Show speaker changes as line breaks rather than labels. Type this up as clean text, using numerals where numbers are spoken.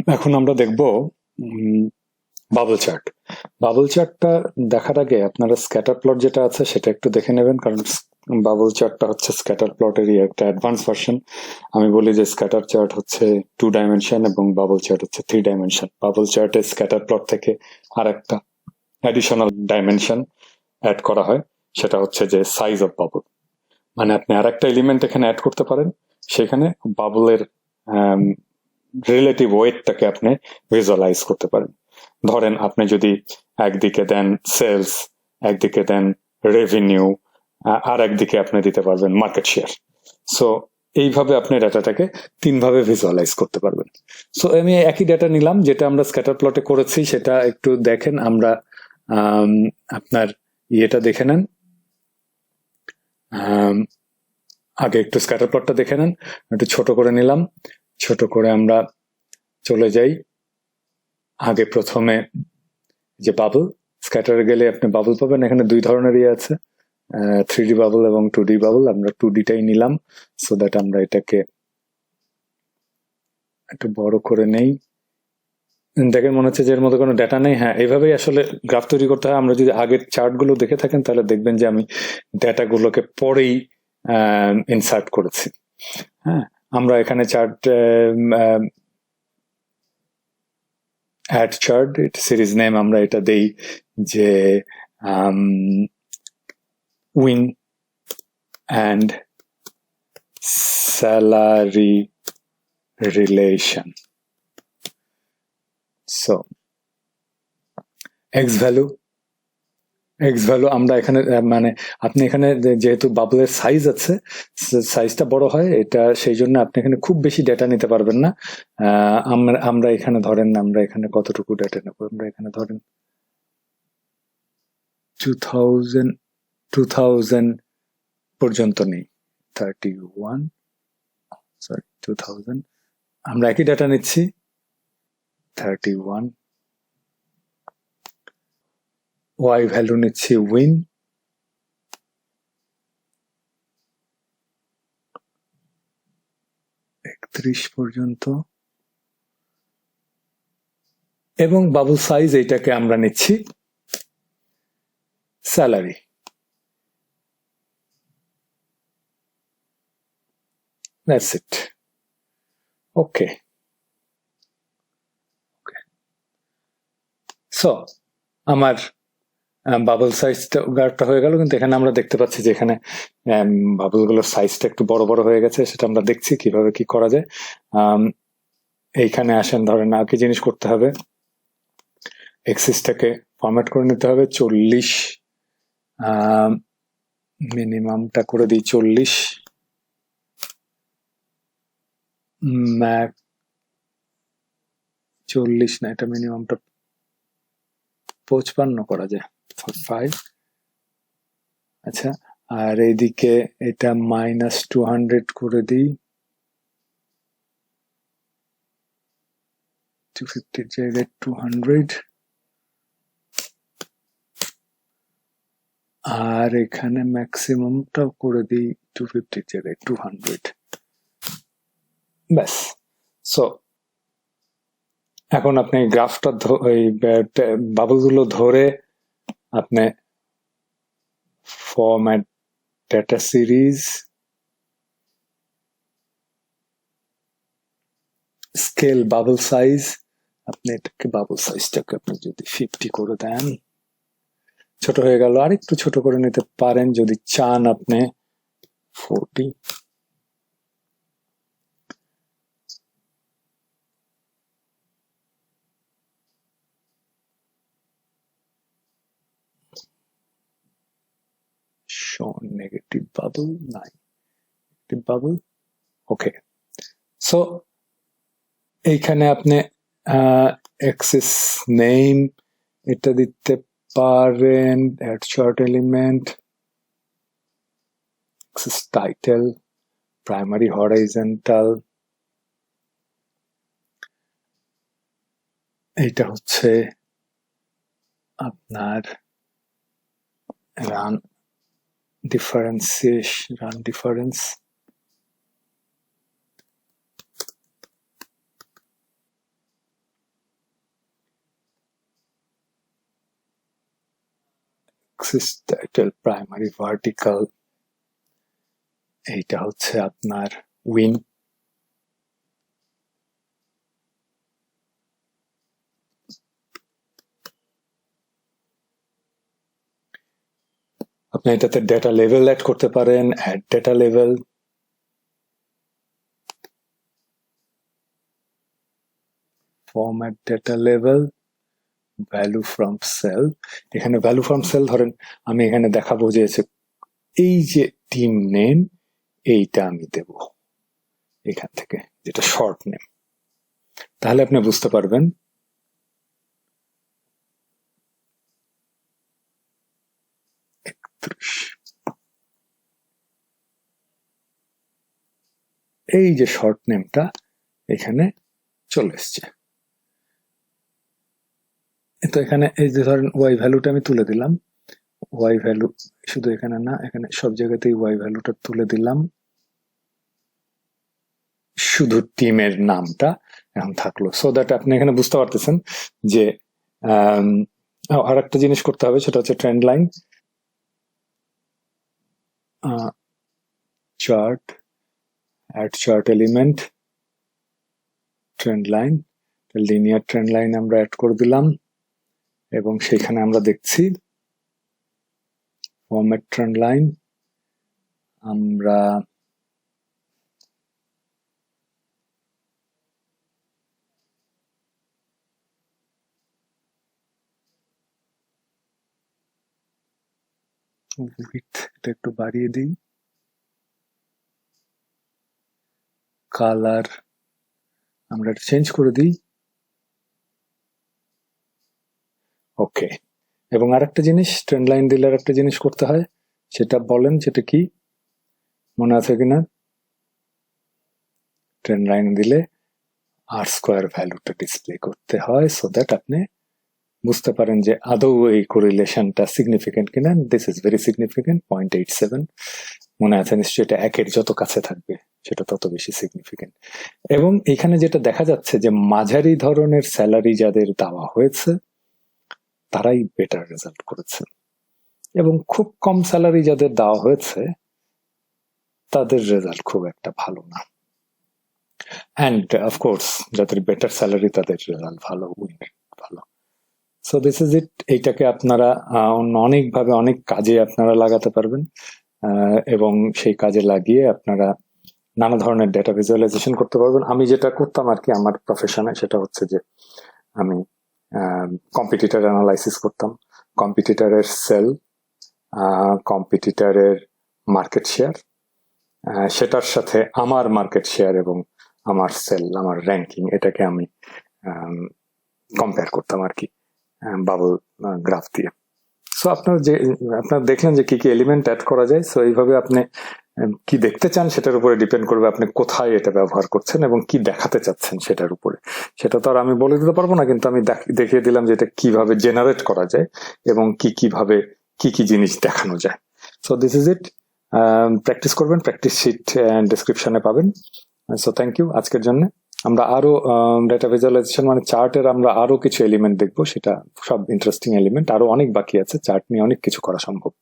এখন আমরা দেখব বাবল চার্ট। বাবল চার্টটা দেখার আগে আপনারা স্ক্যাটার প্লট যেটা আছে সেটা একটু দেখে নেবেন, কারণ বাবল চার্টটা হচ্ছে স্ক্যাটার প্লটেরই একটা অ্যাডভান্স ভার্সন। আমি বলি যে স্ক্যাটার চার্ট হচ্ছে 2 ডাইমেনশন এবং বাবল চার্ট হচ্ছে 3 ডাইমেনশন। বাবল চার্টে স্ক্যাটার প্লট থেকে আর একটা অ্যাডিশনাল ডাইমেনশন অ্যাড করা হয়, সেটা হচ্ছে যে সাইজ অফ বাবল। মানে আপনি আর একটা এলিমেন্ট এখানে অ্যাড করতে পারেন, সেখানে বাবলের রিলেটিভ ওয়েটটাকে আপনি ভিজুয়ালাইজ করতে পারেন। ধরেন আপনি যদি একদিকে দেন সেলস, একদিকে দেন রেভিনিউ, আর একদিকে আপনি দিতে পারবেন মার্কেট শেয়ার। সো এইভাবে আপনি ডাটাটাকে 3 ভাবে ভিজুয়ালাইজ করতে পারবেন। সো আমি একই ডাটা নিলাম যেটা আমরা স্ক্যাটার প্লটে করেছি, সেটা একটু দেখেন। আমরা আপনার ইয়েটা দেখে নেন, আগে একটু স্ক্যাটার প্লটটা দেখে নেন। একটু ছোট করে নিলাম, ছোট করে আমরা চলে যাই। আগে প্রথমে যে বাবল, স্ক্যাটারে গেলে আপনি বাবল পাবেন। এখানে 2 ধরনের ইয়ে আছে, 3D বাবল এবং 2D বাবল। আমরা 2Dটাই নিলাম, সো দ্যাট আমরা এটাকে একটু বড় করে নেই। দেখেন মনে হচ্ছে যে এর মধ্যে কোনো ডেটা নেই। হ্যাঁ, এইভাবেই আসলে গ্রাফ তৈরি করতে হয়। আমরা যদি আগের চার্টগুলো দেখে থাকেন তাহলে দেখবেন যে আমি ডেটাগুলোকে পরেই ইনসার্ট করেছি। হ্যাঁ, আমরা এখানে chart add chart series name আমরা এটা দেই যে win and salary relation. So X value আমরা এখানে মানে আপনি এখানে যেহেতু বাবলের সাইজ আছে, সাইজটা বড় হয়, এটা সেই জন্য আপনি এখানে খুব বেশি ডেটা নিতে পারবেন না। আমরা এখানে ধরেন, আমরা এখানে কতটুকু ডেটা নেব, আমরা এখানে ধরেন 2000 পর্যন্ত নেই, 2000 আমরা একই ডেটা নিচ্ছি, 31 ওয়াই ভ্যালু নিচ্ছি উইন, 31 পর্যন্ত, এবং বাবল সাইজ এইটাকে আমরা নিচ্ছি salary. That's it. Okay. So আমার বাবল সাইজটা গাঢ়টা হয়ে গেল, কিন্তু এখানে আমরা দেখতে পাচ্ছি যে এখানে বাবলগুলোর সাইজটা একটু বড় বড় হয়ে গেছে। সেটা আমরা দেখছি কিভাবে কি করা যায়। এইখানে আসেন, ধরেন আর কি জিনিস করতে হবে, এক্সিসটাকে ফরম্যাট করে নিতে হবে। 40 মিনিমামটা করে দিই 40, ম্যাক 40 না, এটা মিনিমামটা 55 করা যায়, 5। আচ্ছা, আর এইদিকে এটা -200 করে দিই, 250 জায়গায় 200, আর এখানে ম্যাক্সিমামটা করে দিই 250 জায়গায় 200। ব্যাস। সো এখন আপনি গ্রাফটা ওই বাবলগুলো ধরে আপনি format data series, scale bubble size, আপনি এটাকে বাবল সাইজটাকে আপনি যদি 50 করে দেন, ছোট হয়ে গেল। আর একটু ছোট করে নিতে পারেন যদি চান আপনি 40। নেগেটিভ বাবল নাই, নেগেটিভ বাবল। ওকে, সো এইখানে আপনি এক্সিস নেম এটা দিতে পারেন, add chart element, axis title, primary horizontal, এইটা হচ্ছে আপনার run difference, axis title primary vertical, এইটা হচ্ছে আপনার উইং। আপনি এটাতে ডেটা লেভেল অ্যাড করতে পারেন, add data level, format data level, value from cell. এখানে ভ্যালু ফ্রম সেল ধরেন আমি এখানে দেখাবো যে এই যে টিম নেম এইটা আমি দেব এখান থেকে, যেটা শর্ট নেম, তাহলে আপনি বুঝতে পারবেন। এই যে শর্ট নেমটা এখানে চলে এসছে। তো এখানে এই যে ধরেন ওয়াই ভ্যালুটা আমি তুলে দিলাম, ওয়াই ভ্যালু শুধু এখানে না, এখানে সব জায়গাতেই ওয়াই ভ্যালুটা তুলে দিলাম, শুধু টিমের নামটা এখন থাকলো। সো দ্যাট আপনি এখানে বুঝতে পারতেছেন যে আর একটা জিনিস করতে হবে, সেটা হচ্ছে trend line chart, add chart element, trend line, linear trend line আমরা অ্যাড করে দিলাম, এবং সেখানে আমরা দেখছি ফরম্যাট ট্রেন্ড লাইন আমরা এটা একটু বাড়িয়ে দিই, কালার আমরা চেঞ্জ করে দিই। ওকে, এবং আরেকটা জিনিস ট্রেন্ড লাইন দিলে আরেকটা জিনিস করতে হয়, সেটা বলেন, সেটা কি মনে আছে কিনা? ট্রেন্ড লাইন দিলে আর স্কোয়ার ভ্যালুটা ডিসপ্লে করতে হয়, সো দ্যাট আপনি বুঝতে পারেন যে আদৌ এই কোরিলেশনটা সিগনিফিকেন্ট কিনা। This is very significant, 0.87। মনে আছে নিশ্চয়ই, এটা একের যত কাছে থাকবে সেটা তত বেশি সিগনিফিকেন্ট। এবং এখানে যেটা দেখা যাচ্ছে যে মাঝারি ধরনের স্যালারি যাদের দেওয়া হয়েছে তারাই বেটার রেজাল্ট করেছে, এবং খুব কম স্যালারি যাদের দেওয়া হয়েছে তাদের রেজাল্ট খুব একটা ভালো না। অ্যান্ড অফকোর্স যাদের বেটার স্যালারি তাদের রেজাল্ট ভালো, উইন ভালো। So this is it. এইটাকে আপনারা অনেকভাবে অনেক কাজে আপনারা লাগাতে পারবেন, এবং সেই কাজে লাগিয়ে আপনারা নানা ধরনের ডেটা ভিজুয়ালাইজেশন করতে পারবেন। আমি যেটা করতাম আর কি আমার প্রফেশনে, সেটা হচ্ছে যে আমি কম্পিটিটর অ্যানালাইসিস করতাম, কম্পিটিটরের সেল, কম্পিটিটরের মার্কেট শেয়ার, সেটার সাথে আমার মার্কেট শেয়ার এবং আমার সেল, আমার র্যাঙ্কিং, এটাকে আমি কম্পেয়ার করতাম আর কি বাবল গ্রাফ দিয়ে। সো আপনার দেখলেন যে কি কি এলিমেন্ট অ্যাড করা যায়। সো এইভাবে আপনি কি দেখতে চান সেটার উপরে ডিপেন্ড করবে আপনি কোথায় এটা ব্যবহার করছেন এবং কি দেখাতে চাচ্ছেন সেটার উপরে। সেটা তো আর আমি বলে দিতে পারবো না, কিন্তু আমি দেখিয়ে দিলাম যে এটা কিভাবে জেনারেট করা যায় এবং কিভাবে কি জিনিস দেখানো যায়। So this is it. Practice করবেন, প্র্যাকটিস শিট ডেসক্রিপশনে পাবেন। সো থ্যাংক ইউ আজকের জন্য। আমরা আরো ডেটা ভিজুয়ালাইজেশন মানে চার্টের আমরা আরো কিছু এলিমেন্ট দেখবো, সেটা সব ইন্টারেস্টিং এলিমেন্ট, আরো অনেক বাকি আছে, চার্ট নিয়ে অনেক কিছু করা সম্ভব।